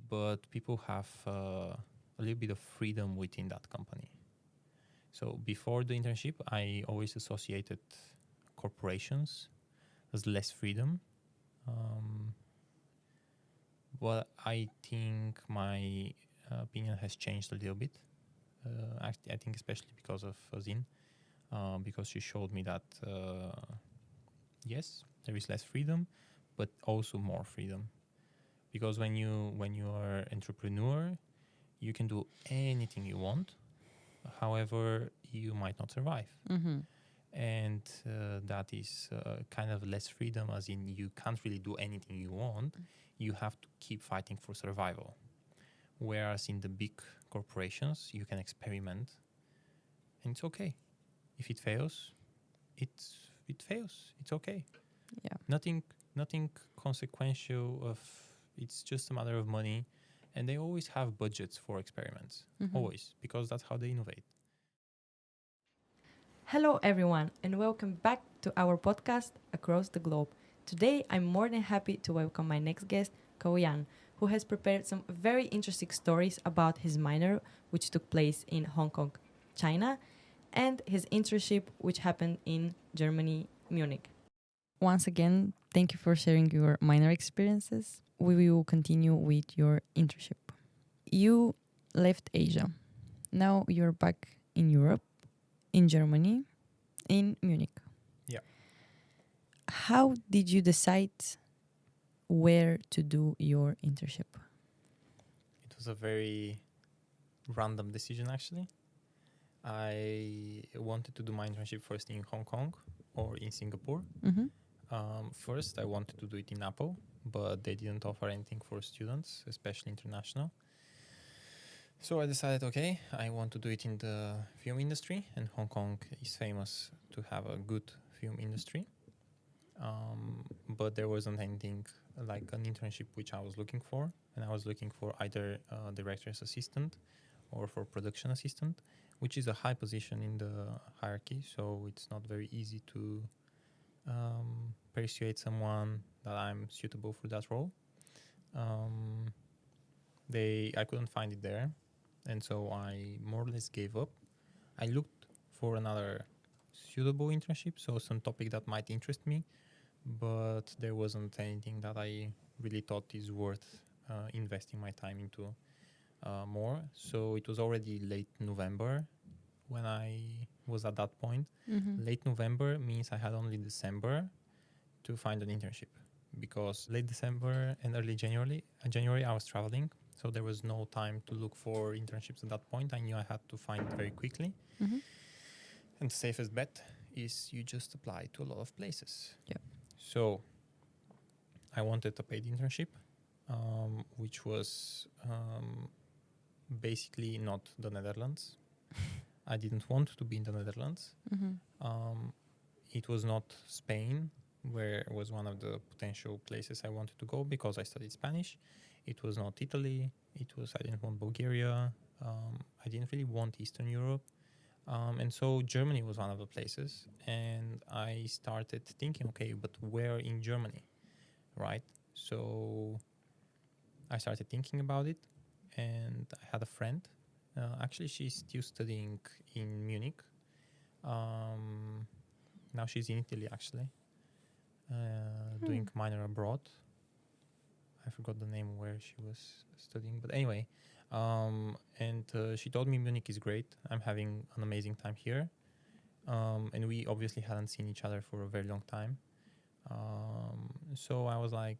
but people have a little bit of freedom within that company. So before the internship, I always associated corporations as less freedom. But I think my opinion has changed a little bit. I think especially because of Zin, because she showed me that yes, there is less freedom, but also more freedom. Because when you are entrepreneur, you can do anything you want. However, you might not survive. And that is kind of less freedom, as in you can't really do anything you want. You have to keep fighting for survival. Whereas in the big corporations, you can experiment, and it's okay. If it fails, it fails. It's okay. Yeah. Nothing consequential. It's just a matter of money, and they always have budgets for experiments. Always, because that's how they innovate. Hello, everyone, and welcome back to our podcast Across the Globe. Today, I'm more than happy to welcome my next guest, Kaloyan, who has prepared some very interesting stories about his minor, which took place in Hong Kong, China, and his internship, which happened in Germany, Munich. Once again, thank you for sharing your minor experiences. We will continue with your internship. You left Asia. Now you're back in Europe, in Germany, in Munich. Yeah. How did you decide where to do your internship? It was a very random decision, actually. I wanted to do my internship first in Hong Kong or in Singapore. First, I wanted to do it in Apple, but they didn't offer anything for students, especially international. So I decided, okay, I want to do it in the film industry, and Hong Kong is famous to have a good film industry. But there wasn't anything like an internship which I was looking for, and I was looking for either director's assistant or for production assistant, which is a high position in the hierarchy, so it's not very easy to persuade someone that I'm suitable for that role. I couldn't find it there, and so I more or less gave up. I looked for another suitable internship, so some topic that might interest me, but there wasn't anything that I really thought is worth investing my time into more. So it was already late November when I was at that point. Late November means I had only December to find an internship, because late December and early January I was traveling, so there was no time to look for internships at that point. I knew I had to find it very quickly. And the safest bet is you just apply to a lot of places. Yeah. So I wanted a paid internship, which was basically not the Netherlands. I didn't want to be in the Netherlands. It was not Spain, where was one of the potential places I wanted to go because I studied Spanish. It was not Italy. I didn't want Bulgaria. I didn't really want Eastern Europe. And so Germany was one of the places. And I started thinking, okay, but where in Germany, right? So I started thinking about it, and I had a friend. Actually, she's still studying in Munich. Now she's in Italy, actually, doing minor abroad. I forgot the name where she was studying, but anyway. And she told me Munich is great. I'm having an amazing time here. And we obviously hadn't seen each other for a very long time. So I was like,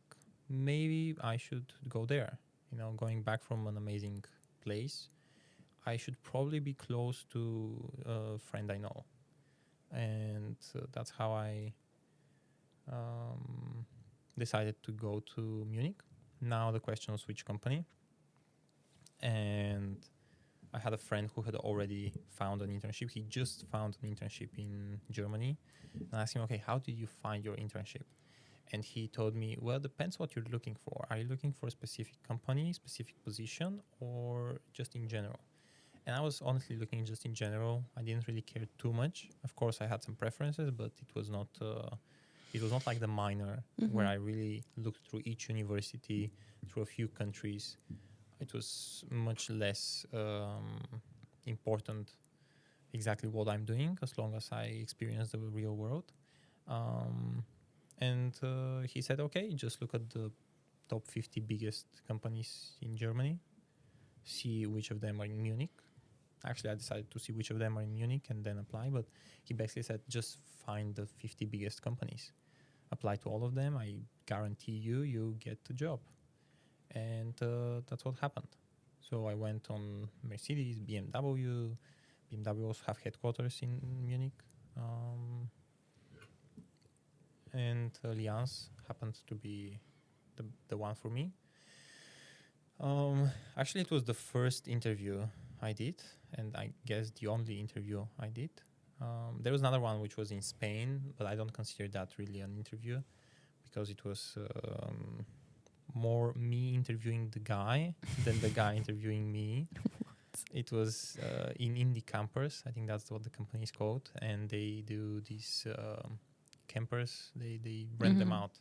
maybe I should go there. Going back from an amazing place, I should probably be close to a friend I know. And that's how I decided to go to Munich. Now the question was which company. And I had a friend who had already found an internship. He just found an internship in Germany. And I asked him, okay, how did you find your internship? And he told me, well, it depends what you're looking for. Are you looking for a specific company, specific position, or just in general? And I was honestly looking just in general. I didn't really care too much. Of course, I had some preferences, but it was not like the minor where I really looked through each university, through a few countries. it was much less important exactly what I'm doing, as long as I experience the real world. And he said, okay, just look at the top 50 biggest companies in Germany, see which of them are in Munich. Actually, I decided to see which of them are in Munich and then apply, but he basically said, just find the 50 biggest companies, apply to all of them. I guarantee you get the job. And that's what happened. So I went on Mercedes, BMW. BMW also have headquarters in Munich. And Allianz happened to be the one for me. Actually, it was the first interview I did, and I guess the only interview I did. There was another one which was in Spain, but I don't consider that really an interview because it was more me interviewing the guy than the guy interviewing me. It was in Indie Campers, I think that's what the company is called, and they do these campers, they rent them out.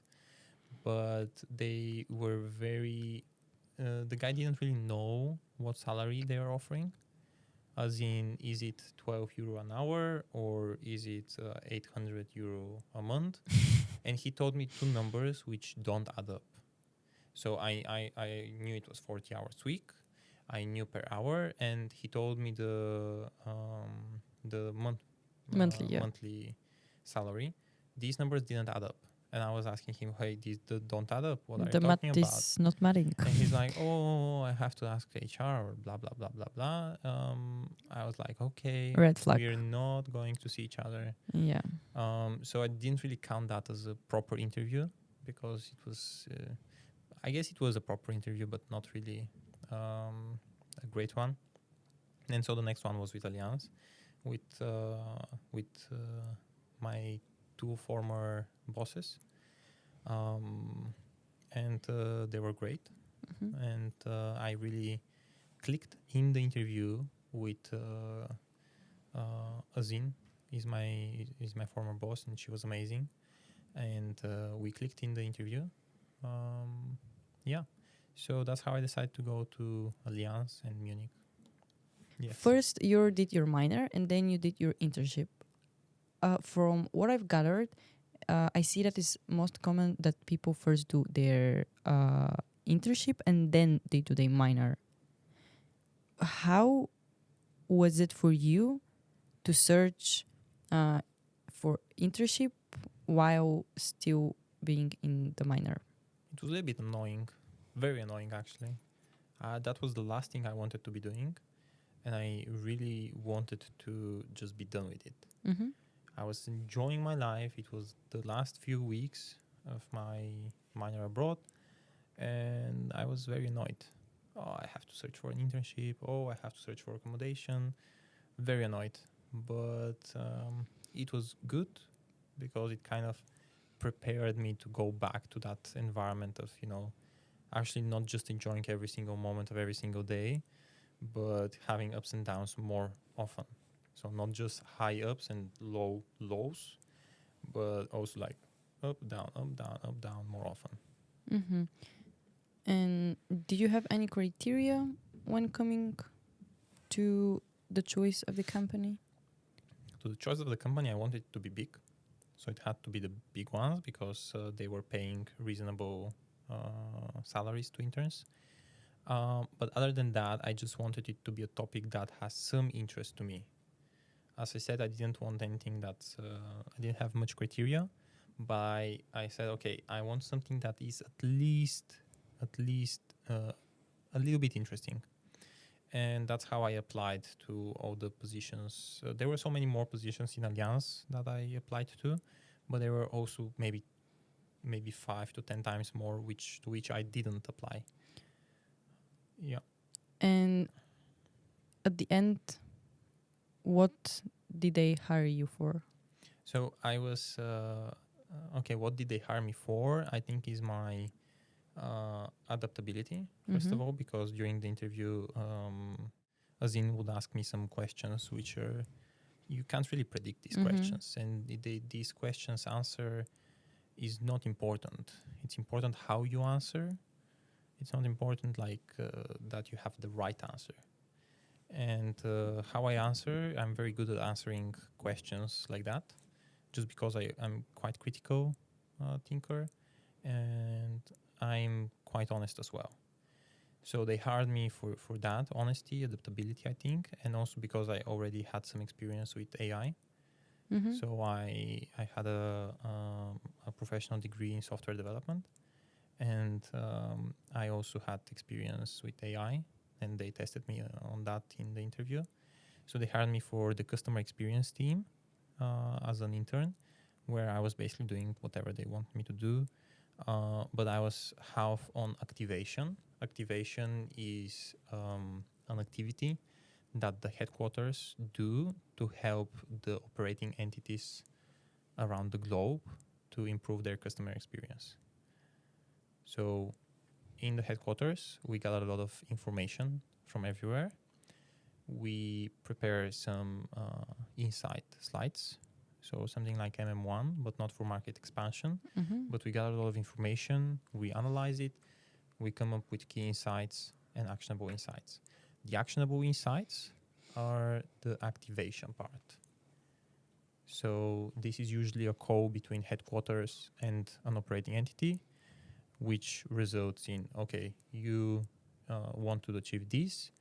But they were very, the guy didn't really know what salary they are offering, as in, is it 12 euro an hour or is it 800 euro a month? And he told me two numbers which don't add up. So I knew it was 40 hours a week. I knew per hour, and he told me the monthly salary. These numbers didn't add up, and I was asking him, "Hey, these don't add up. What are you talking about?" Is not mathing. And he's like, "Oh, I have to ask HR or blah blah blah blah blah." I was like, "Okay, Red flag. we're not going to see each other." Yeah. So I didn't really count that as a proper interview because it was, I guess it was a proper interview, but not really a great one. And so the next one was with Allianz, with my two former bosses, and they were great. And I really clicked in the interview with Azin. Is my former boss, and she was amazing. And we clicked in the interview. So that's how I decided to go to Allianz and Munich. Yes. First, you did your minor, and then you did your internship. From what I've gathered, I see that it's most common that people first do their internship and then they do their minor. How was it for you to search for internship while still being in the minor? It was a bit annoying, very annoying actually. That was the last thing I wanted to be doing, and I really wanted to just be done with it. I was enjoying my life. It was the last few weeks of my minor abroad, and I was very annoyed. Oh, I have to search for an internship. Oh, I have to search for accommodation. Very annoyed. But it was good because it kind of prepared me to go back to that environment of, actually not just enjoying every single moment of every single day, but having ups and downs more often. So not just high ups and low lows, but also like up, down, up, down, up, down more often. And did you have any criteria when coming to the choice of the company? To the choice of the company, I wanted it to be big. So it had to be the big ones because they were paying reasonable salaries to interns. But other than that, I just wanted it to be a topic that has some interest to me. As I said, I didn't want anything that I didn't have much criteria, but I said, okay, I want something that is at least a little bit interesting. And that's how I applied to all the positions. There were so many more positions in Allianz that I applied to, but there were also maybe 5 to 10 times more to which I didn't apply. Yeah. And at the end, what did they hire you for? So I was okay. What did they hire me for? I think is my adaptability, first of all, because during the interview, Azin would ask me some questions which are, you can't really predict these questions, and these questions answer is not important. It's important how you answer. It's not important that you have the right answer. And how I answer, I'm very good at answering questions like that, just because I'm quite critical thinker, and I'm quite honest as well. So they hired me for that honesty, adaptability, I think, and also because I already had some experience with AI. Mm-hmm. So I had a professional degree in software development, and I also had experience with AI, and they tested me on that in the interview. So they hired me for the customer experience team as an intern, where I was basically doing whatever they wanted me to do. But I was half on activation. Activation is an activity that the headquarters do to help the operating entities around the globe to improve their customer experience. So in the headquarters, we gather a lot of information from everywhere. We prepare some insight slides, so something like MM1, but not for market expansion. Mm-hmm. But we gather a lot of information, we analyze it, we come up with key insights and actionable insights. The actionable insights are the activation part. So this is usually a call between headquarters and an operating entity, which results in, okay, you want to achieve this.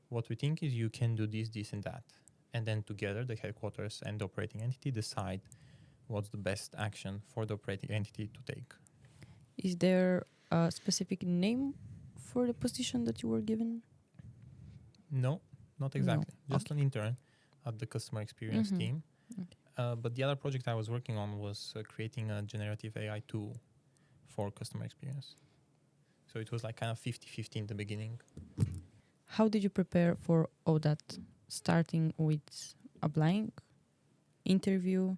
What we think is you can do this, this, and that. And then together, the headquarters and the operating entity decide what's the best action for the operating entity to take. Is there a specific name for the position that you were given? No, not exactly. No. Just an intern at the customer experience Mm-hmm. team. Okay. But the other project I was working on was creating a generative AI tool for customer experience. So it was like kind of 50-50 in the beginning. How did you prepare for all that, starting with applying, interview,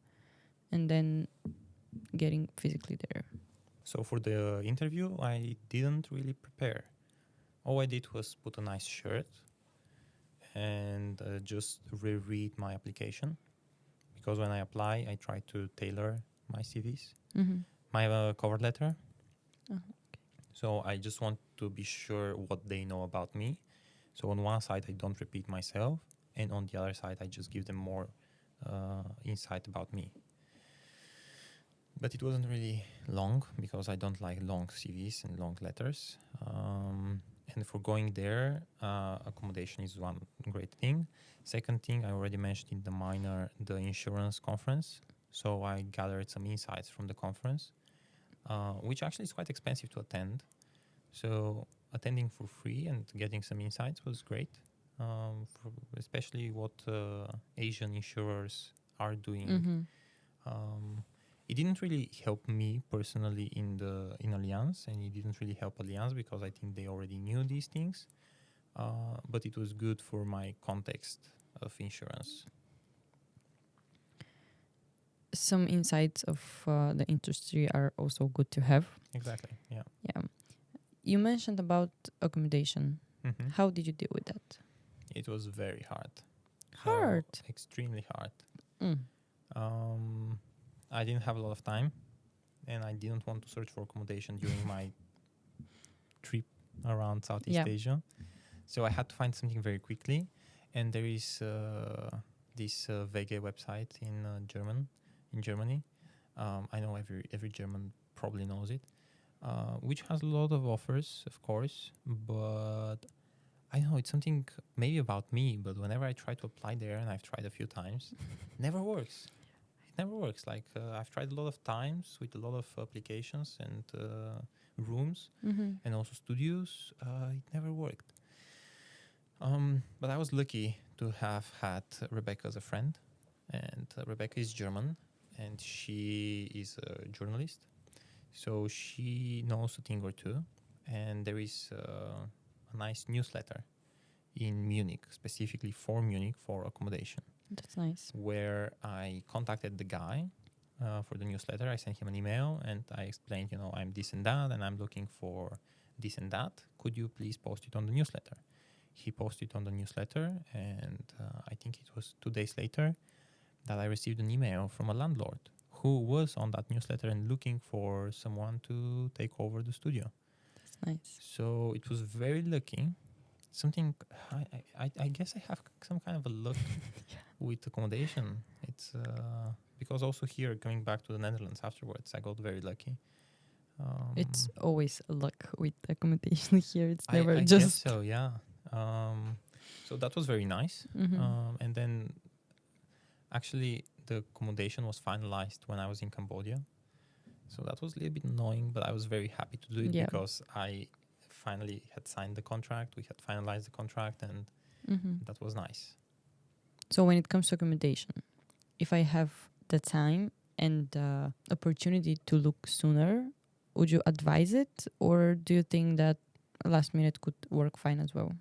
and then getting physically there? So for the interview, I didn't really prepare. All I did was put a nice shirt and just reread my application. Because when I apply, I try to tailor my CVs. Mm-hmm. My cover letter. Okay. So I just want to be sure what they know about me. So on one side, I don't repeat myself. And on the other side, I just give them more insight about me. But it wasn't really long because I don't like long CVs and long letters. And for going there, accommodation is one great thing. Second thing, I already mentioned in the minor, the insurance conference. So I gathered some insights from the conference, which actually is quite expensive to attend. So attending for free and getting some insights was great, especially what Asian insurers are doing. Mm-hmm. It didn't really help me personally in Allianz, and it didn't really help Allianz because I think they already knew these things. But it was good for my context of insurance. Some insights of the industry are also good to have. Exactly. Yeah. Yeah. You mentioned about accommodation. Mm-hmm. How did you deal with that? It was very hard. Hard. Extremely hard. Mm. I didn't have a lot of time, and I didn't want to search for accommodation during my trip around Southeast Asia. So I had to find something very quickly. And there is this VG website in Germany. I know every German probably knows it, which has a lot of offers, of course. But I know it's something maybe about me, but whenever I try to apply there, and I've tried a few times, never works. It never works. Like I've tried a lot of times with a lot of applications and rooms and also studios. It never worked. But I was lucky to have had Rebecca as a friend, and Rebecca is German, and she is a journalist, so she knows a thing or two. And there is a nice newsletter in Munich, specifically for Munich, for accommodation. That's nice. Where I contacted the guy for the newsletter. I sent him an email and I explained, I'm this and that, and I'm looking for this and that. Could you please post it on the newsletter? He posted on the newsletter, and I think it was 2 days later that I received an email from a landlord who was on that newsletter and looking for someone to take over the studio. That's Nice. So it was very lucky. Something I guess I have some kind of a luck with accommodation. It's because also here, going back to the Netherlands afterwards, I got very lucky. It's always luck with accommodation here. It's never I just. guess so, yeah. So that was very nice. And then actually the accommodation was finalized when I was in Cambodia. So that was a little bit annoying, but I was very happy to do it because I finally had signed the contract. We had finalized the contract, and that was nice. So when it comes to accommodation, if I have the time and opportunity to look sooner, would you advise it, or do you think that last minute could work fine as well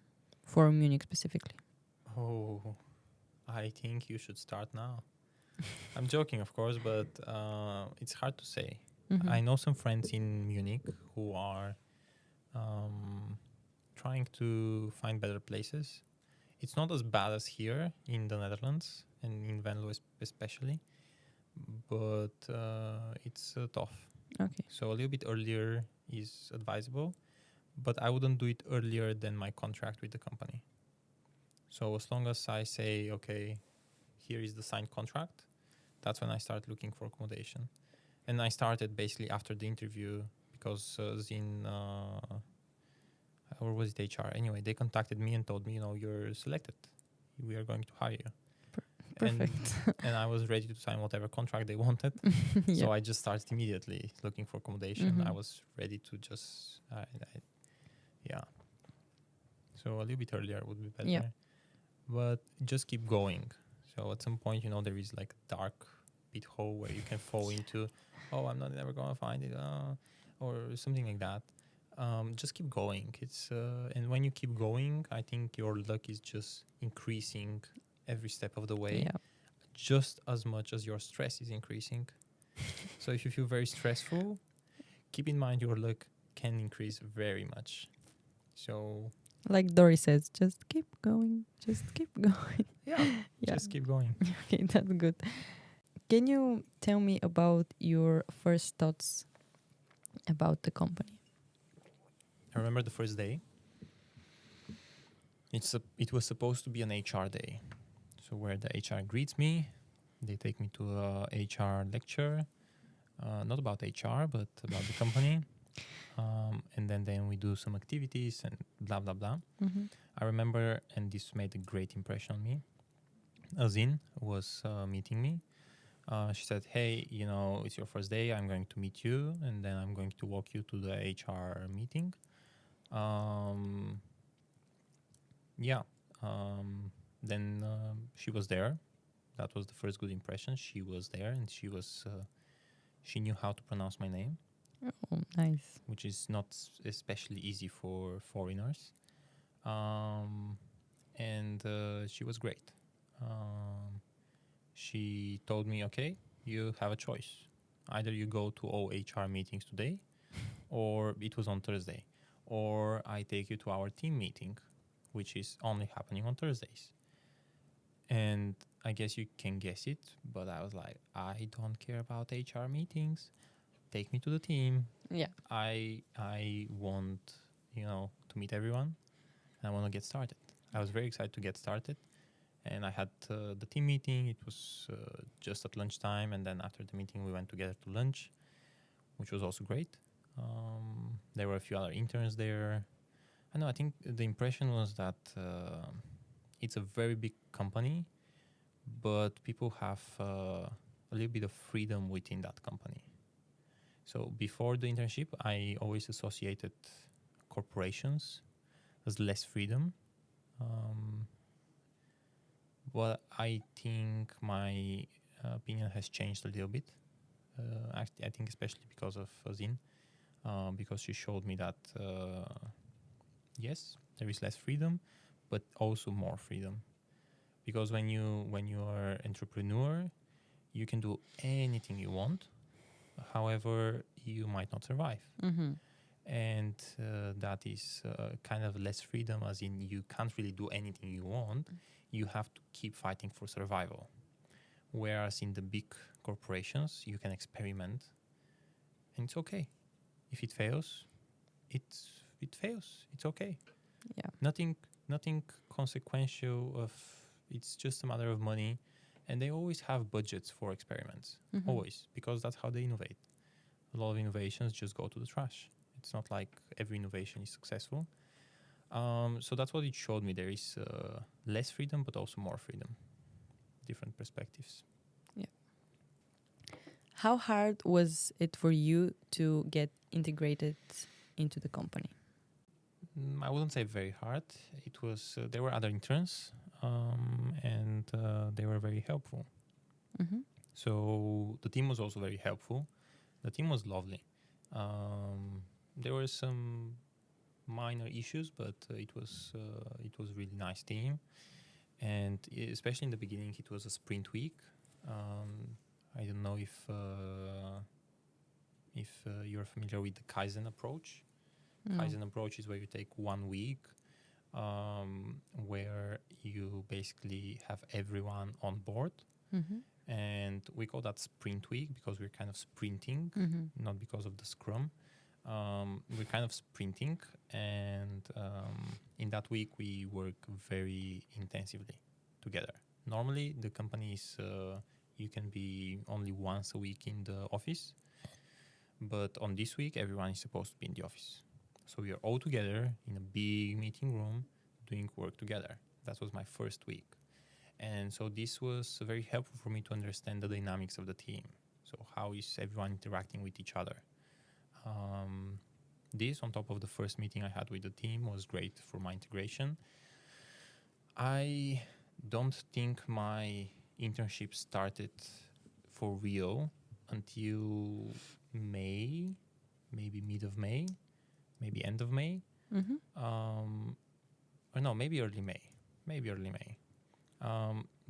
for Munich specifically? Oh, I think you should start now. I'm joking, of course, but it's hard to say. I know some friends in Munich who are trying to find better places. It's not as bad as here in the Netherlands and in Venlo especially, but it's tough. Okay. So a little bit earlier is advisable, but I wouldn't do it earlier than my contract with the company. So as long as I say, okay, here is the signed contract, that's when I start looking for accommodation. And I started basically after the interview because or was it HR? Anyway, they contacted me and told me, you're selected. We are going to hire you. Perfect. And I was ready to sign whatever contract they wanted. So I just started immediately looking for accommodation. I was ready to just, So a little bit earlier would be better. Yeah. But just keep going. So at some point, there is like a dark pit hole where you can fall into, I'm never going to find it, or something like that. Just keep going. And when you keep going, I think your luck is just increasing every step of the way, just as much as your stress is increasing. So if you feel very stressful, keep in mind your luck can increase very much. So like Dory says, just keep going, just keep going. Just keep going. Okay, that's good. Can you tell me about your first thoughts about the company? I remember the first day. It was supposed to be an HR day. So where the HR greets me, they take me to a HR lecture, not about HR, but about the company. And then we do some activities and blah, blah, blah. I remember, and this made a great impression on me, Azin was meeting me. She said, hey, it's your first day. I'm going to meet you, and then I'm going to walk you to the HR meeting. Then she was there. That was the first good impression. She was there, and she knew how to pronounce my name. Oh, nice. Which is not especially easy for foreigners. And she was great. She told me, okay, you have a choice. Either you go to all HR meetings today, or it was on Thursday, or I take you to our team meeting, which is only happening on Thursdays. And I guess you can guess it, but I was like, I don't care about HR meetings. Take me to the team. Yeah. I want, to meet everyone, and I want to get started. I was very excited to get started. And I had the team meeting. It was just at lunchtime. And then after the meeting, we went together to lunch, which was also great. There were a few other interns there. I think the impression was that it's a very big company, but people have a little bit of freedom within that company. So before the internship, I always associated corporations as less freedom. But I think my opinion has changed a little bit. I think especially because of Azin, because she showed me that yes, there is less freedom, but also more freedom. Because when you are entrepreneur, you can do anything you want. However, you might not survive. And that is kind of less freedom, as in you can't really do anything you want. You have to keep fighting for survival. Whereas in the big corporations, you can experiment, and it's okay. If it fails, it fails. It's okay. Yeah. Nothing consequential. It's just a matter of money, and they always have budgets for experiments. Mhm. Always, because that's how they innovate. A lot of innovations just go to the trash. It's not like every innovation is successful. So that's what it showed me. There is less freedom, but also more freedom. Different perspectives. How hard was it for you to get integrated into the company? I wouldn't say very hard. It was there were other interns, and they were very helpful. Mm-hmm. So the team was also very helpful. The team was lovely. There were some minor issues, but it was a really nice team. And especially in the beginning, it was a sprint week. I don't know if you're familiar with the Kaizen approach. Kaizen approach is where you take 1 week, where you basically have everyone on board. Mm-hmm. And we call that sprint week because we're kind of sprinting, Mm-hmm. not because of the scrum. We're kind of sprinting, and in that week we work very intensively together. Normally, the company is you can be only once a week in the office, but on this week everyone is supposed to be in the office. So we are all together in a big meeting room doing work together. That was my first week. And so this was very helpful for me to understand the dynamics of the team. So how is everyone interacting with each other? This, on top of the first meeting I had with the team, was great for my integration. I don't think my internship started for real until May, maybe mid of May, maybe end of May. Mm-hmm. Or no, maybe early May.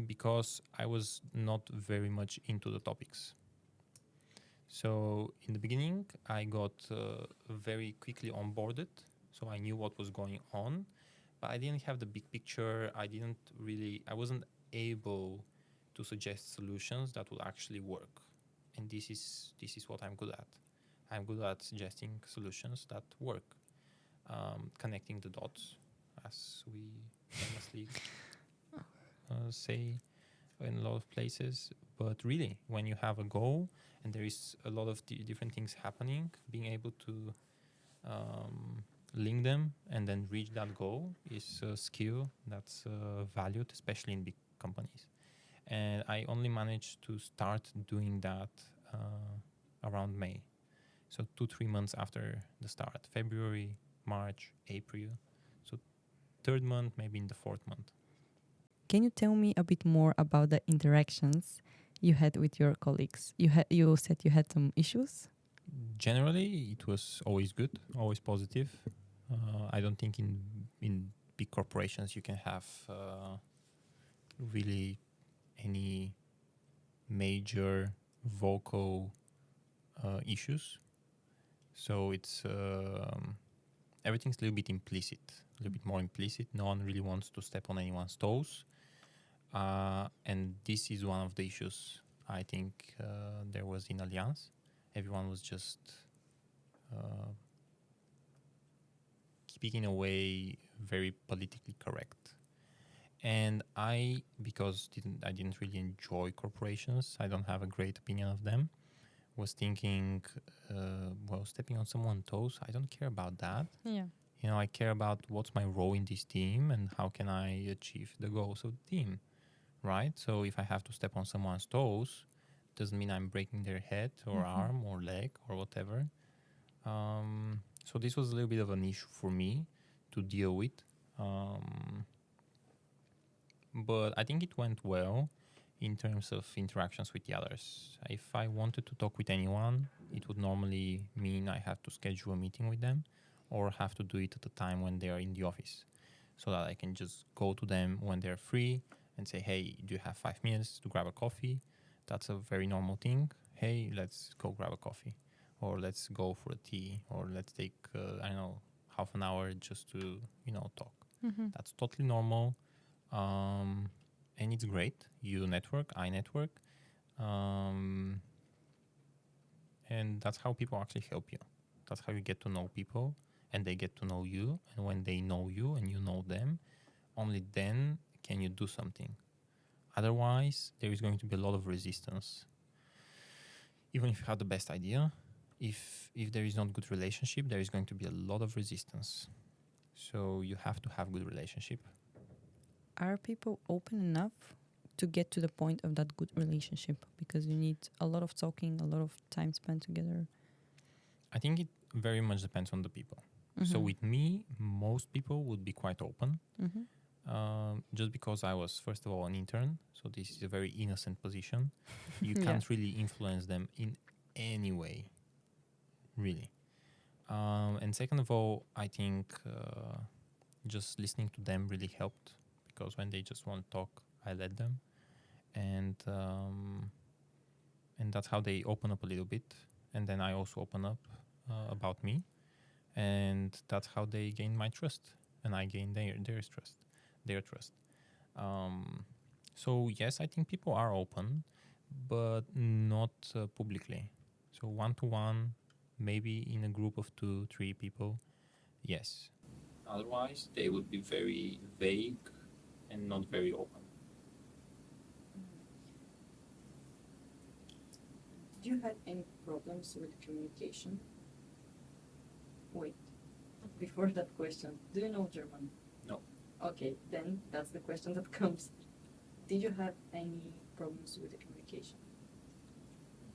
Because I was not very much into the topics. So in the beginning, I got very quickly onboarded. So I knew what was going on, but I didn't have the big picture. I wasn't able to suggest solutions that would actually work. And this is what I'm good at. I'm good at suggesting solutions that work, connecting the dots, as we famously say in a lot of places. But really, when you have a goal and there is a lot of different things happening, being able to link them and then reach that goal is a skill that's valued, especially in big companies. And I only managed to start doing that around May. So 2-3 months after the start, February, March, April. So 3rd month, maybe in the 4th month. Can you tell me a bit more about the interactions you had with your colleagues? You said you had some issues? Generally, it was always good, always positive. I don't think in big corporations you can have really any major vocal issues. So it's everything's a little bit implicit, a little bit more implicit. No one really wants to step on anyone's toes. And this is one of the issues I think there was in Allianz. Everyone was just keeping in a way very politically correct. And because I didn't really enjoy corporations, I don't have a great opinion of them, was thinking, stepping on someone's toes, I don't care about that. Yeah. I care about what's my role in this team and how can I achieve the goals of the team, right? So if I have to step on someone's toes, doesn't mean I'm breaking their head or arm or leg or whatever. So this was a little bit of an issue for me to deal with. But I think it went well in terms of interactions with the others. If I wanted to talk with anyone, it would normally mean I have to schedule a meeting with them or have to do it at a time when they are in the office so that I can just go to them when they're free and say, hey, do you have 5 minutes to grab a coffee? That's a very normal thing. Hey, let's go grab a coffee, or let's go for a tea, or let's take, half an hour just to, talk. Mm-hmm. That's totally normal. And it's great. You network, I network. And that's how people actually help you. That's how you get to know people. and they get to know you. And when they know you and you know them, only then can you do something. Otherwise, there is going to be a lot of resistance. Even if you have the best idea, if there is not good relationship, there is going to be a lot of resistance. So you have to have good relationship. Are people open enough to get to the point of that good relationship? Because you need a lot of talking, a lot of time spent together. I think it very much depends on the people. So with me, most people would be quite open. Just because I was, first of all, an intern. So this is a very innocent position. You can't really influence them in any way, really. And second of all, I think just listening to them really helped, because when they just want to talk, I let them. And that's how they open up a little bit. And then I also open up about me. And that's how they gain my trust. And I gain their trust. So yes, I think people are open, but not publicly. So one-to-one, maybe in a group of 2-3 people, yes. Otherwise, they would be very vague and not very open. Did you have any problems with communication? Wait, before that question, do you know German? No. Okay, then that's the question that comes. Did you have any problems with the communication?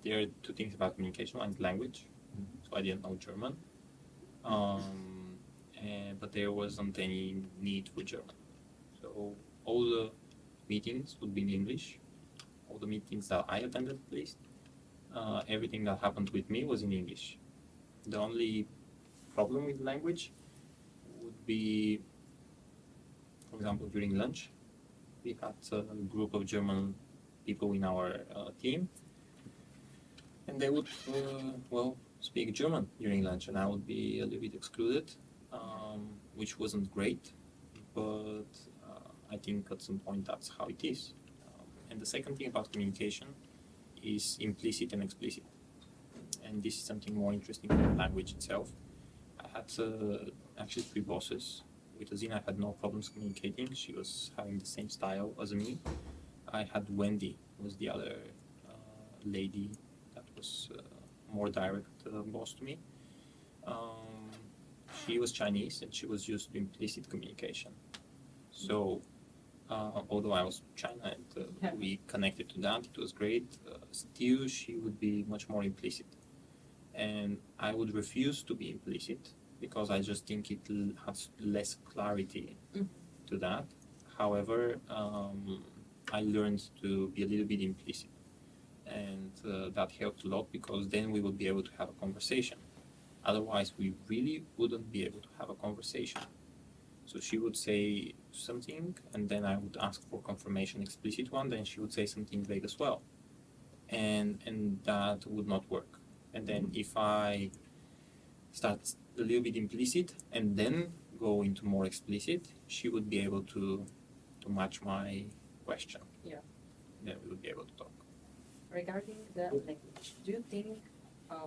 There are two things about communication. One is language. So I didn't know German. But there wasn't any need for German. So all the meetings would be in English. All the meetings that I attended, at least, everything that happened with me was in English. The only problem with language would be, for example, during lunch, we had a group of German people in our team, and they would, speak German during lunch, and I would be a little bit excluded, which wasn't great, but I think at some point that's how it is. And the second thing about communication is implicit and explicit. And this is something more interesting than the language itself. I had actually 3 bosses. With Azina, I had no problems communicating. She was having the same style as me. I had Wendy, who was the other lady that was more direct boss to me. She was Chinese and she was used to implicit communication. So although I was China and we connected to that, it was great, still she would be much more implicit. And I would refuse to be implicit because I just think it has less clarity to that. However, I learned to be a little bit implicit. And that helped a lot because then we would be able to have a conversation. Otherwise, we really wouldn't be able to have a conversation. So she would say something, and then I would ask for confirmation, explicit one, then she would say something vague as well. And that would not work. And then if I start a little bit implicit and then go into more explicit, she would be able to match my question. Yeah. Then we would be able to talk. Regarding the language, do you think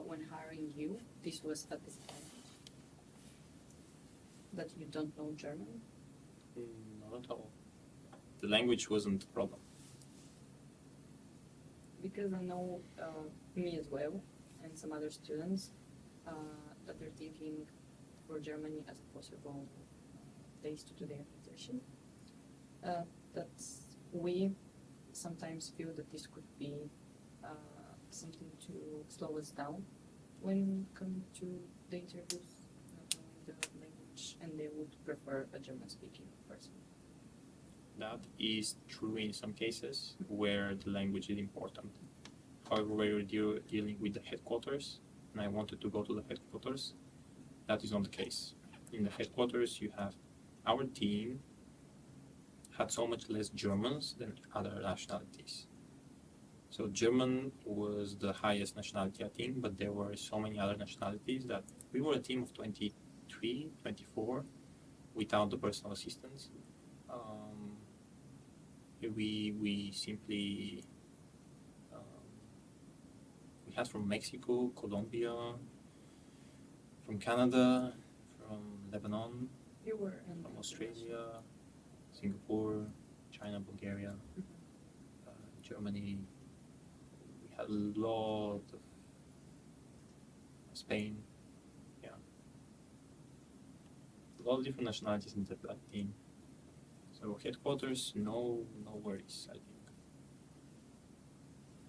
when hiring you, this was a disadvantage? That you don't know German? Not at all. The language wasn't a problem. Because I know me as well and some other students that they're thinking for Germany as a possible place to do their internship. That we sometimes feel that this could be something to slow us down when coming to the interviews, not knowing the language, and they would prefer a German-speaking person. That is true in some cases where the language is important. However, where you're dealing with the headquarters, and I wanted to go to the headquarters, that is not the case. In the headquarters, you have our team had so much less Germans than other nationalities. So German was the highest nationality, I think, but there were so many other nationalities that we were a team of 23, 24 without the personal assistants. We simply we had from Mexico, Colombia, from Canada, from Lebanon, You were in from Australia, Singapore, China, Bulgaria, Germany. We had a lot of Spain, yeah, a lot of different nationalities in that team. So headquarters, no worries, I think.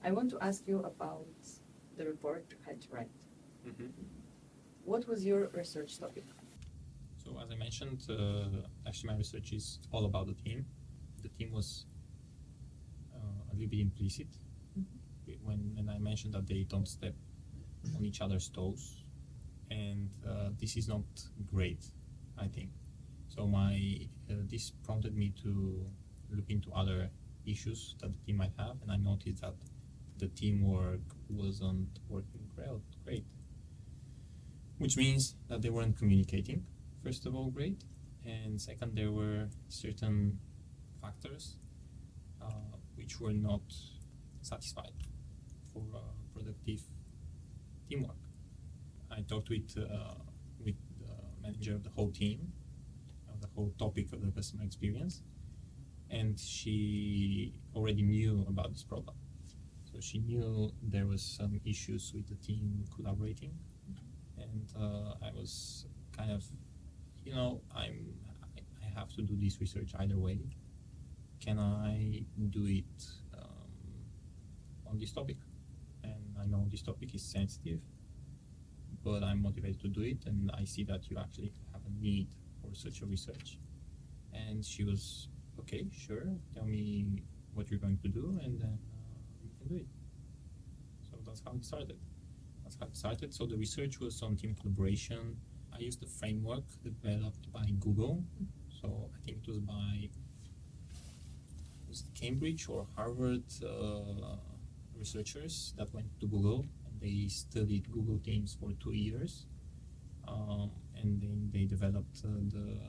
I want to ask you about the report you had to write. Mm-hmm. What was your research topic? So as I mentioned, actually my research is all about the team. The team was a little bit implicit when I mentioned that they don't step on each other's toes, and this is not great, I think. So this prompted me to look into other issues that the team might have, and I noticed that the teamwork wasn't working great, which means that they weren't communicating, first of all, great, and second, there were certain factors which were not satisfied for productive teamwork. I talked with the manager of the whole team, of the whole topic of the customer experience, and she already knew about this problem. So she knew there was some issues with the team collaborating, and I was kind of, I have to do this research either way. Can I do it on this topic? And I know this topic is sensitive, but I'm motivated to do it, and I see that you actually have a need for such a research. And she was, okay, sure, tell me what you're going to do, and then we can do it. So that's how it started. So the research was on team collaboration. I used a framework developed by Google. So I think it was by Cambridge or Harvard researchers that went to Google, and they studied Google Teams for 2 years, and then they developed the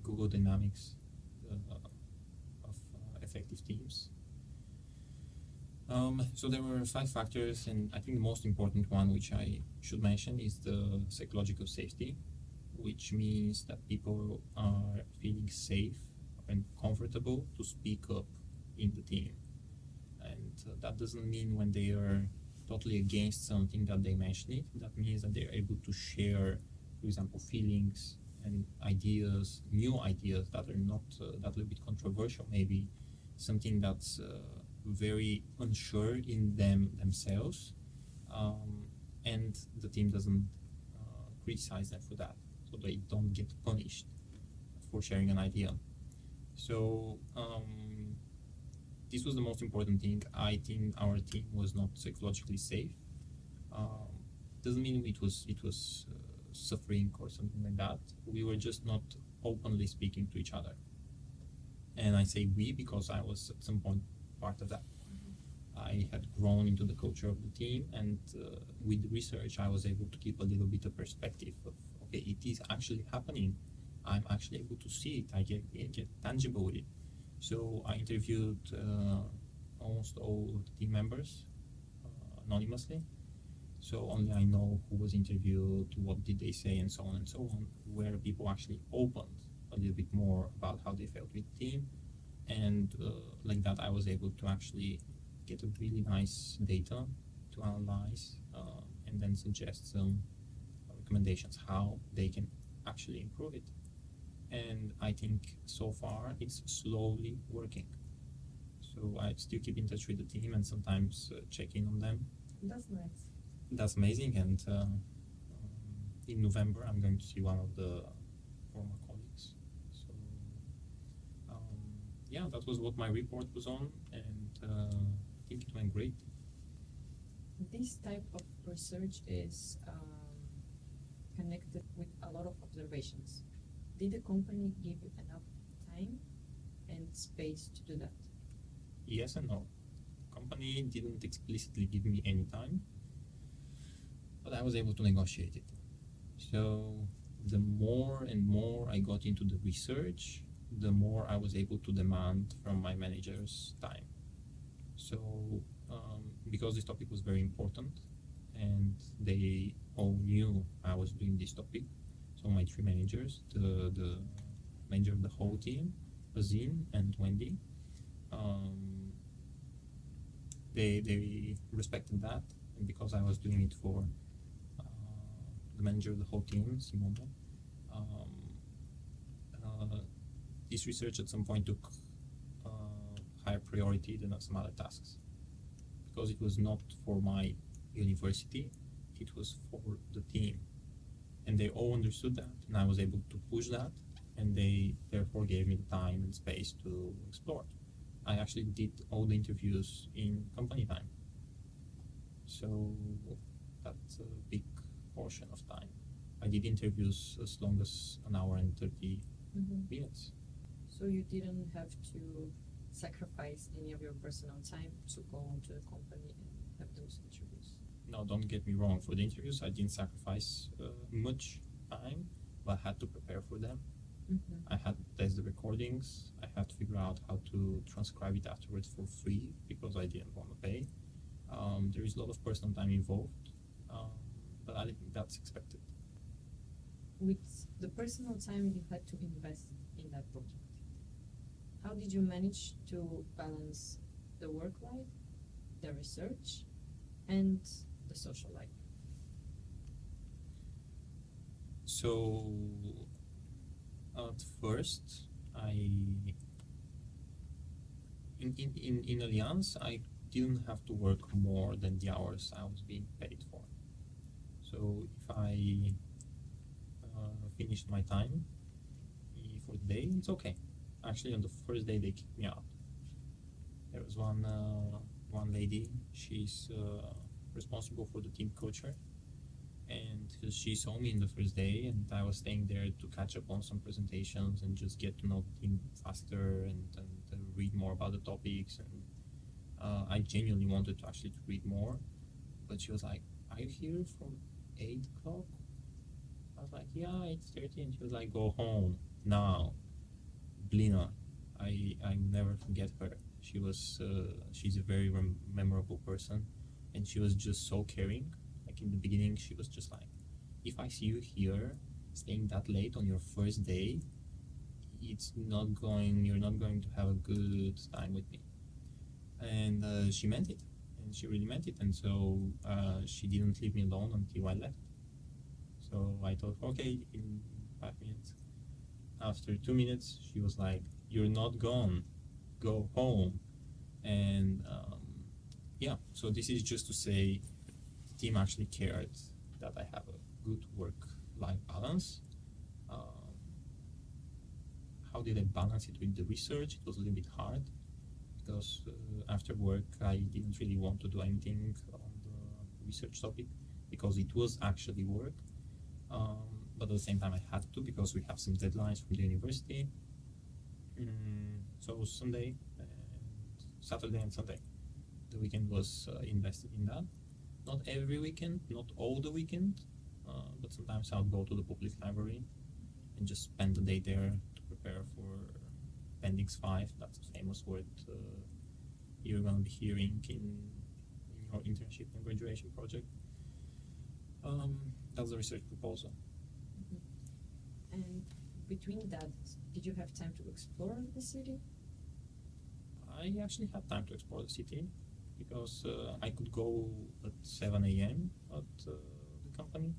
Google Dynamics of effective teams. So there were 5 factors, and I think the most important one, which I should mention, is the psychological safety, which means that people are feeling safe and comfortable to speak up in the team. And that doesn't mean when they are totally against something that they mention it. That means that they're able to share, for example, feelings and ideas, new ideas that are not that little bit controversial, maybe something that's very unsure in themselves, and the team doesn't criticize them for that, so they don't get punished for sharing an idea. So this was the most important thing. I think our team was not psychologically safe. Doesn't mean it was suffering or something like that. We were just not openly speaking to each other. And I say we because I was at some point part of that. I had grown into the culture of the team, and with research I was able to keep a little bit of perspective of, okay, it is actually happening. I'm actually able to see it. I get tangible with it. So I interviewed almost all of the team members anonymously. So only I know who was interviewed, what did they say, and so on and so on, where people actually opened a little bit more about how they felt with the team. And like that, I was able to actually get a really nice data to analyze and then suggest some recommendations how they can actually improve it. And I think so far it's slowly working. So I still keep in touch with the team and sometimes check in on them. That's nice. That's amazing. And in November, I'm going to see one of the former colleagues. So yeah, that was what my report was on, and I think it went great. This type of research is connected with a lot of observations. Did the company give you enough time and space to do that? Yes and no. Company didn't explicitly give me any time, but I was able to negotiate it. So the more and more I got into the research, the more I was able to demand from my managers time. So because this topic was very important and they all knew I was doing this topic, So my three managers, the manager of the whole team, Azin and Wendy, they respected that, and because I was doing it for the manager of the whole team, Simone, this research at some point took higher priority than some other tasks, because it was not for my university, it was for the team, and they all understood that, and I was able to push that, and they therefore gave me the time and space to explore. I actually did all the interviews in company time, so that's a big portion of time. I did interviews as long as an hour and 30 minutes. So you didn't have to sacrifice any of your personal time to go to the company and have those interviews? No, don't get me wrong. For the interviews, I didn't sacrifice much time, but I had to prepare for them. I had to test the recordings. I had to figure out how to transcribe it afterwards for free because I didn't want to pay. There is a lot of personal time involved, but I think that's expected. With the personal time you had to invest in that project, how did you manage to balance the work life, the research, and the social life? So at first, in Allianz, I didn't have to work more than the hours I was being paid for. So if I finished my time for the day, it's okay. Actually, on the first day, they kicked me out. There was one lady, she's responsible for the team culture, and she saw me in the first day, and I was staying there to catch up on some presentations and just get to know the team faster and read more about the topics. And I genuinely wanted to actually read more, but she was like, "Are you here from 8 o'clock?" I was like, "Yeah, 8:30," and she was like, "Go home now." Blina, I never forget her. She's a very memorable person, and she was just so caring. Like in the beginning, she was just like, "If I see you here staying that late on your first day, you're not going to have a good time with me." And she meant it, and she really meant it, and so she didn't leave me alone until I left. So I thought, okay, in 5 minutes. After 2 minutes, she was like, "You're not gone, go home." And yeah, so this is just to say the team actually cared that I have a good work-life balance. How did I balance it with the research? It was a little bit hard because after work I didn't really want to do anything on the research topic because it was actually work. But at the same time I had to because we have some deadlines from the university. So Sunday and Saturday and Sunday, the weekend was invested in that. Not every weekend, not all the weekend, but sometimes I'll go to the public library and just spend the day there to prepare for Appendix 5. That's a famous word you're going to be hearing in your internship and graduation project. That's the research proposal. And between that, did you have time to explore the city? I actually had time to explore the city because I could go at 7 a.m. at the company.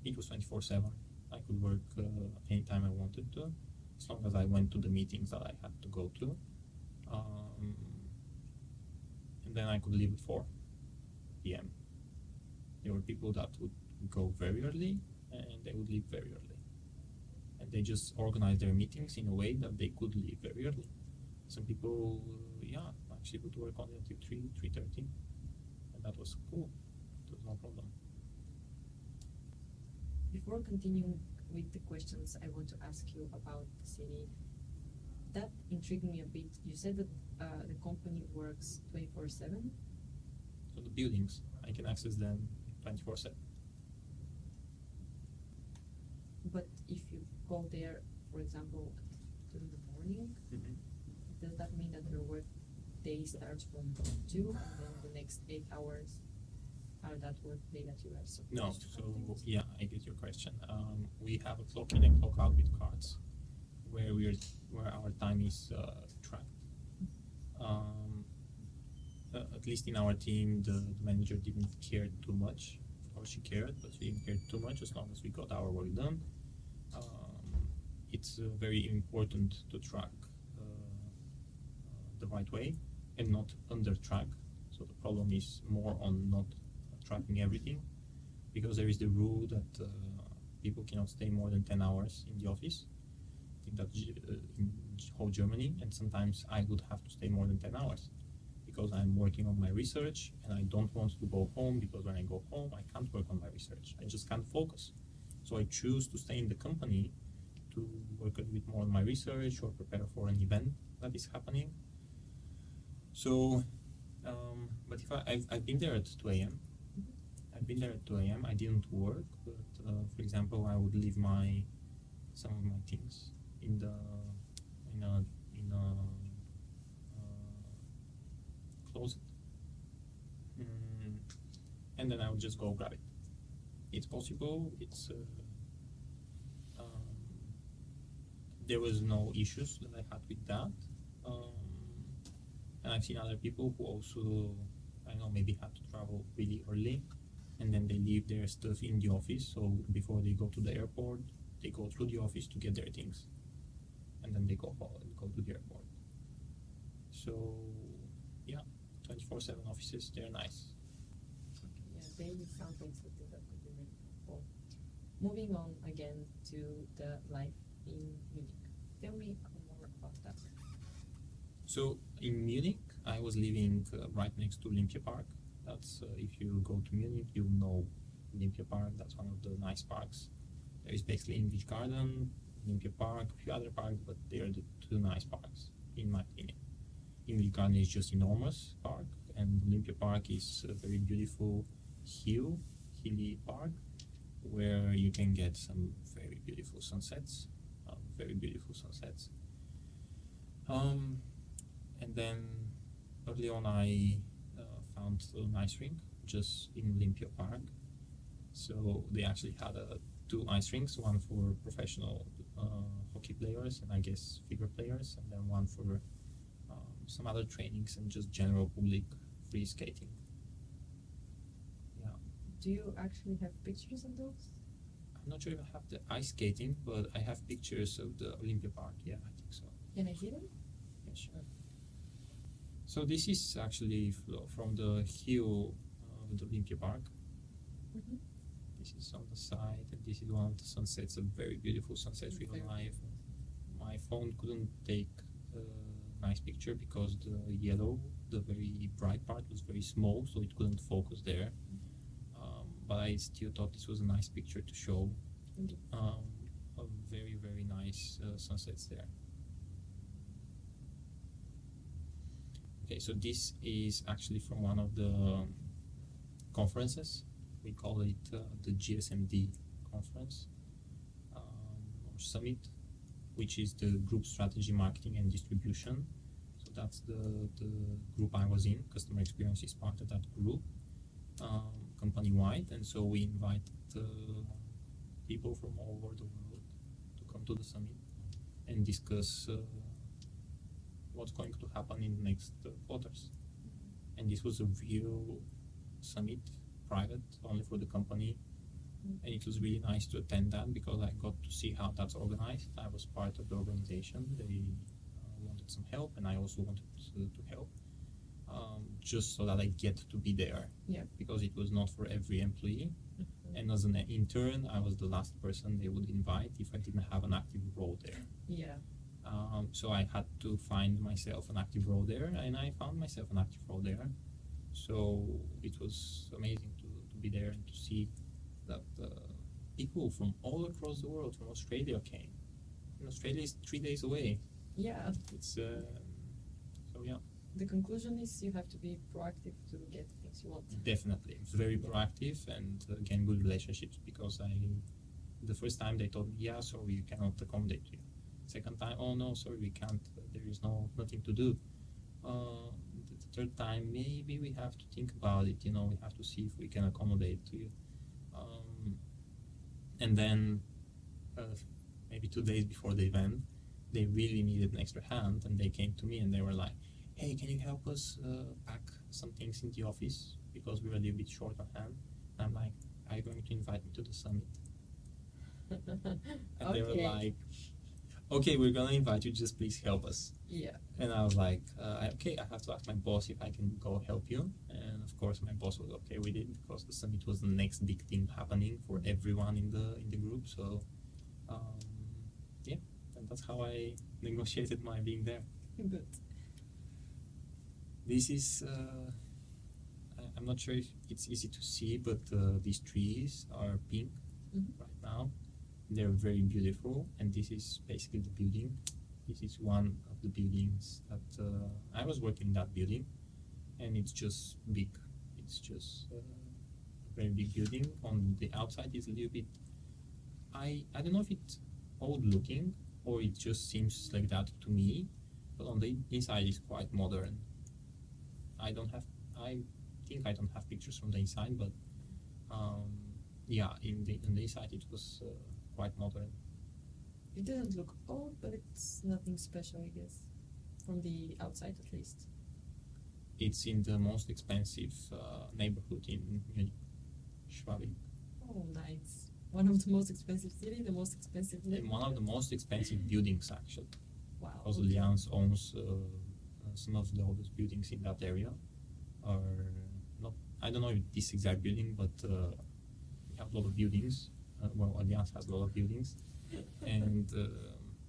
It was 24/7. I could work anytime I wanted to, as long as I went to the meetings that I had to go to. And then I could leave at 4 p.m. There were people that would go very early and they would leave very early. And they just organized their meetings in a way that they could leave very early. Some people, actually would work only until 3:30, and that was cool. It was no problem. Before continuing with the questions I want to ask you about the city, that intrigued me a bit. You said that the company works 24/7. So the buildings, I can access them 24/7. But if you go there, for example, at 2 in the morning, does that mean that your work day starts from 2 and then the next 8 hours Are that workday that you are supposed No, to so complete? yeah, I get your question. We have a clock in and clock out with cards, where our time is tracked. At least in our team, the manager didn't care too much. Of course, she cared, but she didn't care too much as long as we got our work done. It's very important to track the right way and not under track. So the problem is more on not tracking everything, because there is the rule that people cannot stay more than 10 hours in the office. I think that's in whole Germany, and sometimes I would have to stay more than 10 hours because I'm working on my research and I don't want to go home, because when I go home I can't work on my research. I just can't focus. So I choose to stay in the company to work a bit more on my research or prepare for an event that is happening. So, but if I've been there at 2 a.m. I've been there at 2 a.m. I didn't work, but for example, I would leave some of my things in a closet, and then I would just go grab it. It's possible. There was no issues that I had with that, and I've seen other people who also, I know, maybe had to travel really early, and then they leave their stuff in the office. So before they go to the airport, they go through the office to get their things, and then they go to the airport. So yeah, 24/7 offices, they're nice. Okay, yeah, daily sounds like something that could be really helpful. Moving on again to the life in Munich. Tell me more about that. So in Munich, I was living right next to Olympia Park. That's if you go to Munich, you know Olympia Park. That's one of the nice parks. There is basically English Garden, Olympia Park, a few other parks, but they are the two nice parks, in my opinion. English Garden is just enormous park, and Olympia Park is a very beautiful hilly park, where you can get some very beautiful sunsets. And then early on I found an ice rink just in Olympia Park. So they actually had two ice rinks, one for professional hockey players and I guess figure players, and then one for some other trainings and just general public free skating. Yeah. Do you actually have pictures of those? I'm not sure if I have the ice skating, but I have pictures of the Olympia Park. Yeah, I think so. Can I see them? Yeah, sure. So this is actually from the hill of the Olympia Park. Mm-hmm. This is on the side, and this is one of the sunsets, a very beautiful sunset, real life. My phone couldn't take a nice picture because the yellow, the very bright part, was very small, so it couldn't focus there. But I still thought this was a nice picture to show. A very, very nice sunsets there. Okay, so this is actually from one of the conferences. We call it the GSMD conference or summit, which is the Group Strategy, Marketing and Distribution. So that's the group I was in. Customer Experience is part of that group, company-wide, and so we invite people from all over the world to come to the summit and discuss what's going to happen in the next quarters. And this was a real summit, private, only for the company, and it was really nice to attend that because I got to see how that's organized. I was part of the organization. They wanted some help, and I also wanted to help, just so that I get to be there. Yeah. Because it was not for every employee. Mm-hmm. And as an intern, I was the last person they would invite if I didn't have an active role there. Yeah. So I had to find myself an active role there, and I found myself an active role there. So it was amazing to be there and to see that people from all across the world, from Australia, came. And Australia is 3 days away. Yeah. It's so yeah. The conclusion is you have to be proactive to get things you want. Definitely, it's very proactive, and again, good relationships. Because the first time they told me, yeah, sorry, we cannot accommodate you. Second time, oh no, sorry, we can't. There is nothing to do. third time, maybe we have to think about it. You know, we have to see if we can accommodate to you. And then maybe 2 days before the event, they really needed an extra hand, and they came to me and they were like, "Hey, can you help us pack some things in the office because we're a little bit short on hand?" And I'm like, "Are you going to invite me to the summit?" And they were like, "Okay, we're gonna invite you, just please help us." Yeah. And I was like, "Okay, I have to ask my boss if I can go help you." And of course my boss was okay with it because the summit was the next big thing happening for everyone in the group. So yeah, and that's how I negotiated my being there. Good. This is I'm not sure if it's easy to see, but these trees are pink right now. They're very beautiful, and this is basically the building. This is one of the buildings that I was working in that building, and it's just big. It's just a very big building. On the outside is a little bit, I don't know if it's old looking or it just seems like that to me, but on the inside it's quite modern. I think I don't have pictures from the inside, but yeah, in the inside it was quite modern. It doesn't look old, but it's nothing special, I guess, from the outside at least. It's in the most expensive neighborhood in Munich, Schwabing. Oh, nice. One of the most expensive city, the most expensive And one of the most expensive buildings, actually. Wow. Because Allianz owns some of the oldest buildings in that area. Or not, I don't know if this exact building, but we have a lot of buildings. Well, Allianz has a lot of buildings. And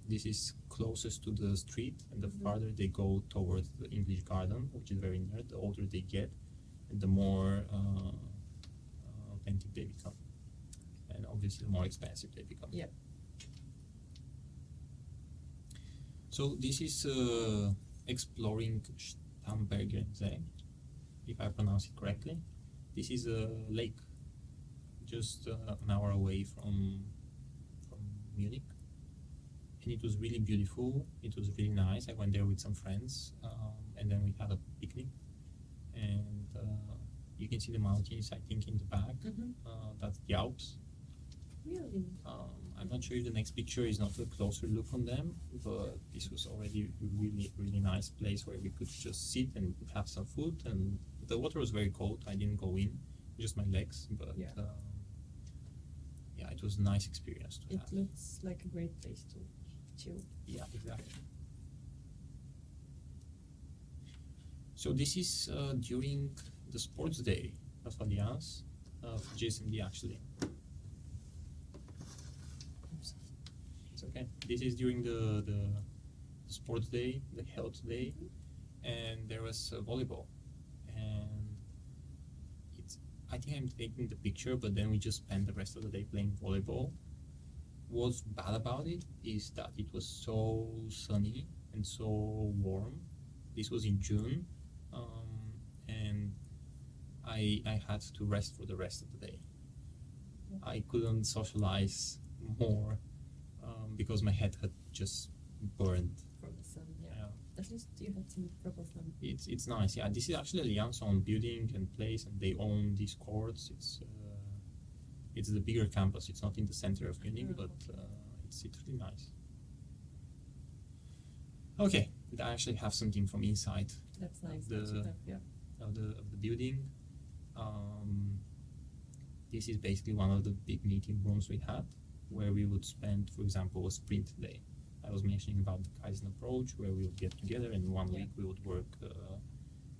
this is closest to the street, and the farther they go towards the English Garden, which is very near, the older they get, and the more authentic they become. And obviously, the more expensive they become. Yeah. So this is exploring Starnbergersee, if I pronounce it correctly. This is a lake, just an hour away from Munich, and it was really beautiful. It was really nice. I went there with some friends, and then we had a picnic, and you can see the mountains, I think, in the back. That's the Alps. Really? I'm not sure if the next picture is not a closer look on them, but this was already a really, really nice place where we could just sit and we could have some food, and the water was very cold. I didn't go in, just my legs, but yeah, it was a nice experience to have. It looks like a great place to chill. Yeah, exactly. So this is during the sports day of Allianz, of GSMD actually. It's okay. This is during the sports day, the health day, and there was volleyball. And I think I'm taking the picture, but then we just spent the rest of the day playing volleyball. What's bad about it is that it was so sunny and so warm. This was in June, and I had to rest for the rest of the day. I couldn't socialize more because my head had just burned from the sun. Yeah. At least you had some proper fun. It's nice. Yeah, this is actually Allianz own building and place, and they own these courts. It's the bigger campus. It's not in the center of Munich, but it's really nice. Okay, I actually have something from inside. That's nice. Of the building. This is basically one of the big meeting rooms we had, where we would spend, for example, a sprint day. I was mentioning about the Kaizen approach, where we would get together and one week we would work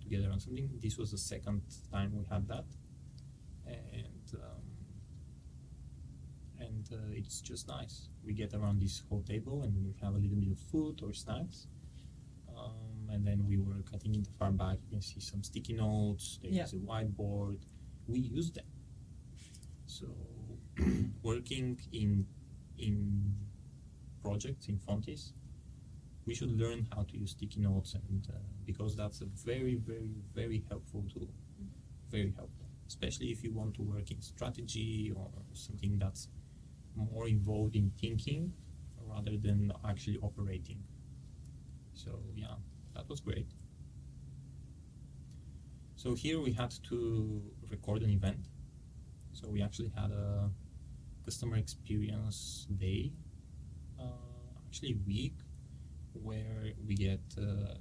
together on something. This was the second time we had that, and it's just nice. We get around this whole table and we have a little bit of food or snacks, and then we work. I think in the far back you can see some sticky notes. There's a whiteboard. We use them. So working in projects in Fontis, we should learn how to use sticky notes, and because that's a very, very, very helpful tool. Very helpful, especially if you want to work in strategy or something that's more involved in thinking rather than actually operating. So yeah, that was great. So here we had to record an event. So we actually had a customer experience day, actually a week, where we get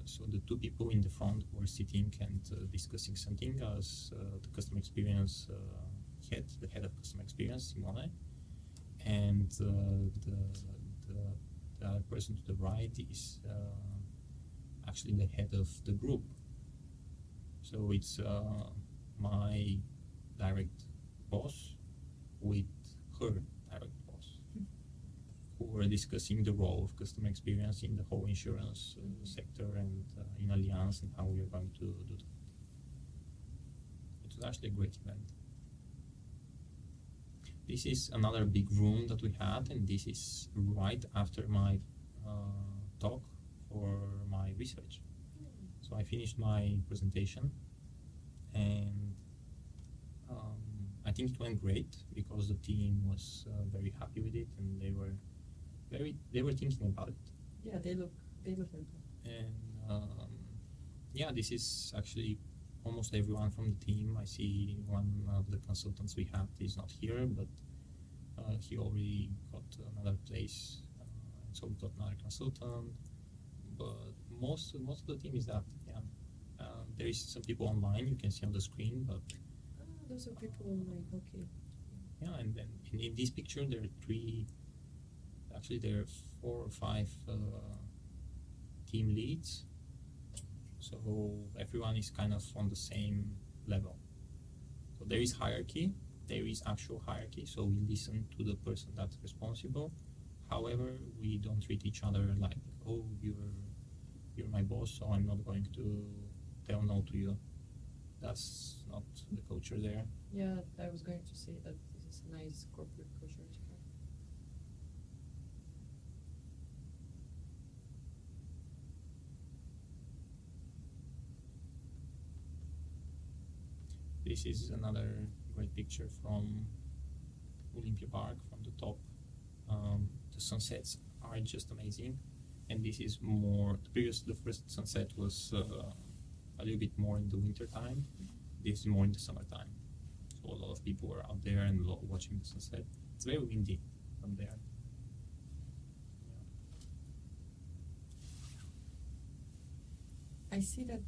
so the two people in the front were sitting and discussing something as the customer experience head, the head of customer experience, Simone, and the other person to the right is actually the head of the group. So it's my direct boss with her direct boss, who were discussing the role of customer experience in the whole insurance sector and in Allianz and how we are going to do that. It was actually a great event. This is another big room that we had, and this is right after my talk for my research. So I finished my presentation, and I think it went great because the team was very happy with it, and they were thinking about it. Yeah, they look happy. And yeah, this is actually almost everyone from the team. I see one of the consultants we had is not here, but he already got another place, and so we got another consultant. But most of the team is that. Yeah, there is some people online you can see on the screen, but Those are people online. Okay. yeah, and then in this picture there are three. Actually, there are 4 or 5 team leads. So everyone is kind of on the same level. So there is hierarchy. There is actual hierarchy. So we listen to the person that's responsible. However, we don't treat each other like, oh, you're my boss, so I'm not going to tell no to you. That's not the culture there. Yeah, I was going to say that this is a nice corporate culture as well. This is another great picture from Olympia Park from the top. The sunsets are just amazing, and this is more. The first sunset was a little bit more in the winter time. This is more in the summertime. So a lot of people were out there and watching the sunset. It's very windy from there. I see that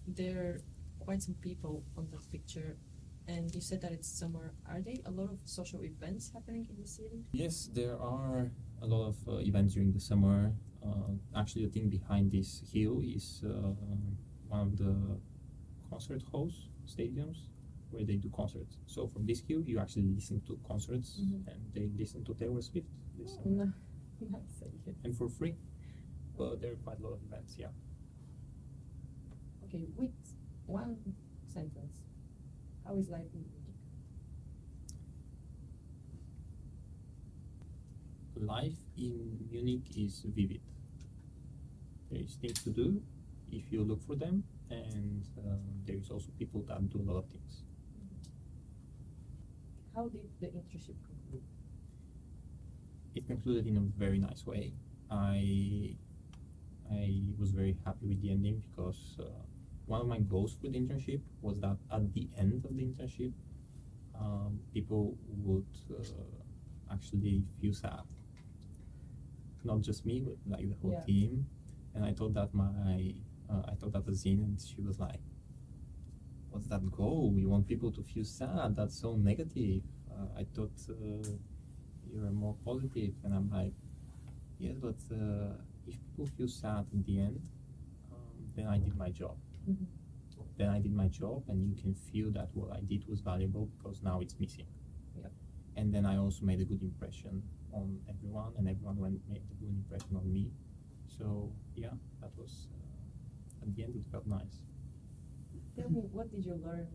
there are quite some people on that picture, and you said that it's summer. Are there a lot of social events happening in the city? Yes, there are a lot of events during the summer. Actually, the thing behind this hill is one of the concert halls, stadiums, where they do concerts. So from this hill, you actually listen to concerts, and they listen to Taylor Swift this summer. And for free. But there are quite a lot of events, yeah. Okay, with one sentence, how is life in Munich? Life in Munich is vivid. There is things to do if you look for them, and there is also people that do a lot of things. How did the internship conclude? It concluded in a very nice way. I was very happy with the ending because one of my goals for the internship was that at the end of the internship, people would actually feel sad. Not just me, but like the whole team. And I told that to Zin, and she was like, "What's that goal? We want people to feel sad. That's so negative. I thought you're more positive." And I'm like, "Yes, but if people feel sad in the end, then I did my job. Then I did my job, and you can feel that what I did was valuable because now it's missing." Yeah. And then I also made a good impression on everyone, and everyone made a good impression on me. So yeah, that was at the end it felt nice. Tell me, what did you learn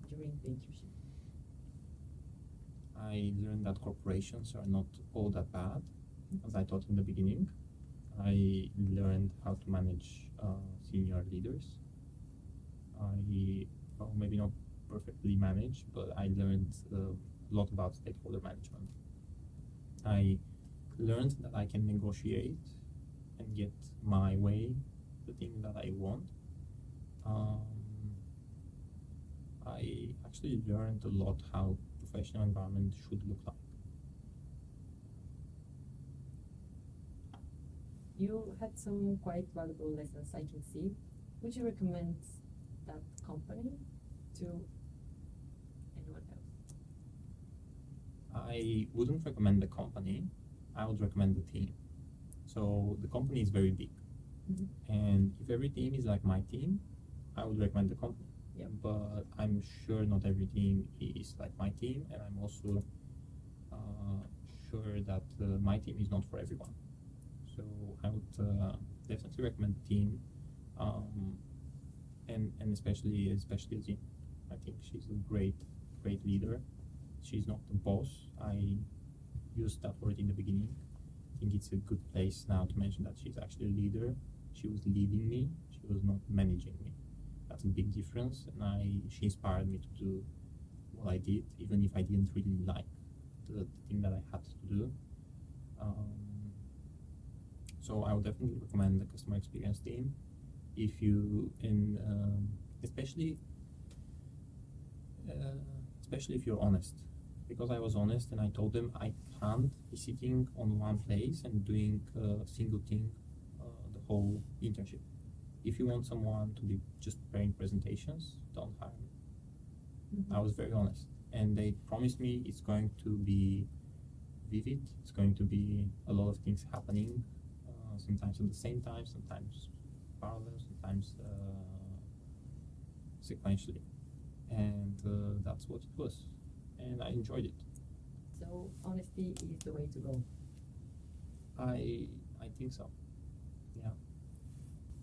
during the internship? I learned that corporations are not all that bad, as I thought in the beginning. I learned how to manage senior leaders. Maybe not perfectly manage, but I learned a lot about stakeholder management. I learned that I can negotiate and get my way, the thing that I want. I actually learned a lot how professional environment should look like. You had some quite valuable lessons, I can see. Would you recommend that company to anyone else? I wouldn't recommend the company. I would recommend the team. So the company is very big, and if every team is like my team, I would recommend the company. Yeah. But I'm sure not every team is like my team, and I'm also sure that my team is not for everyone. So I would definitely recommend the team, and especially Azine. I think she's a great leader. She's not the boss. I used that word in the beginning. I think it's a good place now to mention that she's actually a leader. She was leading me. She was not managing me. That's a big difference, and she inspired me to do what I did, even if I didn't really like the thing that I had to do. So I would definitely recommend the customer experience team if you especially if you're honest. Because I was honest and I told them I can't be sitting on one place and doing a single thing the whole internship. If you want someone to be just preparing presentations, don't hire me. I was very honest, and they promised me it's going to be vivid. It's going to be a lot of things happening, sometimes at the same time, sometimes parallel, sometimes sequentially, and that's what it was, and I enjoyed it. So honesty is the way to go. I think so. Yeah.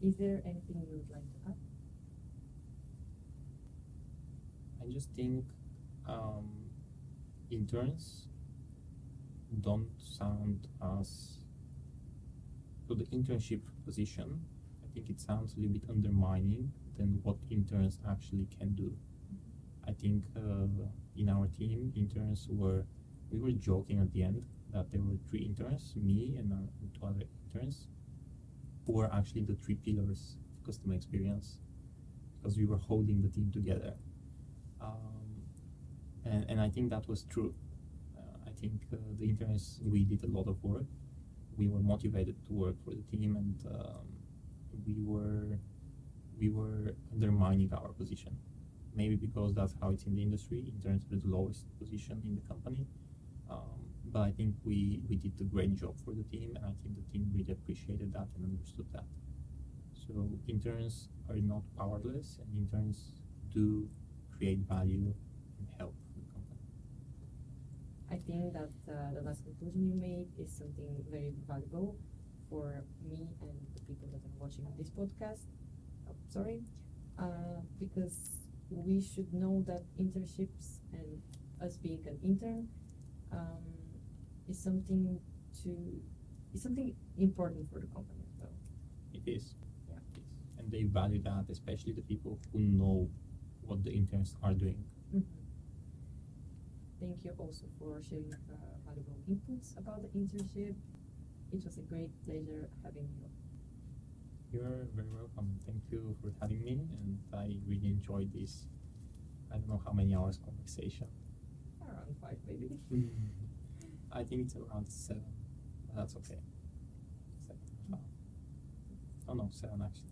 Is there anything you would like to add? I just think interns don't sound as so the internship position. I think it sounds a little bit undermining than what interns actually can do. I think in our team, we were joking at the end that there were 3 interns, me and 2 other interns, who were actually the 3 pillars of customer experience, because we were holding the team together. And I think that was true. I think the interns, we did a lot of work. We were motivated to work for the team, and we were undermining our position. Maybe because that's how it's in the industry. Interns are the lowest position in the company. But I think we did a great job for the team, and I think the team really appreciated that and understood that. So interns are not powerless, and interns do create value and help the company. I think that the last conclusion you made is something very valuable for me and the people that are watching this podcast. Because we should know that internships and us being an intern is something important for the company as well. It is. Yeah. It is. And they value that, especially the people who know what the interns are doing. Thank you also for sharing valuable inputs about the internship. It was a great pleasure having you. You're very welcome. Thank you for having me, and I really enjoyed this. I don't know how many hours conversation. Around 5 maybe. I think it's around 7, but that's okay. 7. Oh no, 7 actually.